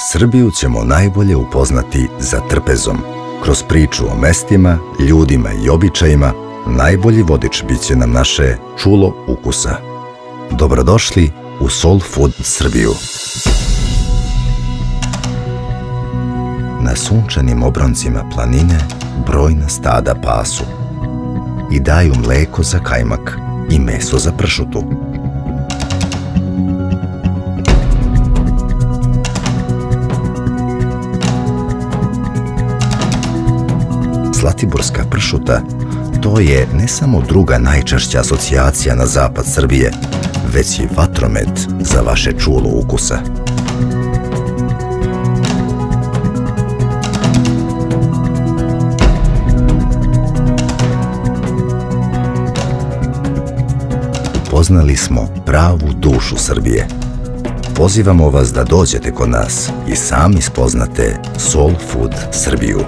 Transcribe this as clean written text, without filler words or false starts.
Srbiju ćemo najbolje upoznati za trpezom. Kroz priču o mestima, ljudima i običajima, najbolji vodič bit će nam naše čulo ukusa. Dobrodošli u Soul Food Srbiju. Na sunčanim obroncima planine brojna stada pasu i daju mleko za kajmak i meso za pršutu. Zlatiborska pršuta to je ne samo druga najčešća asocijacija na zapad Srbije, već i vatromet za vaše čulo ukusa. Upoznali smo pravu dušu Srbije. Pozivamo vas da dođete kod nas i sami spoznate Soul Food Srbiju.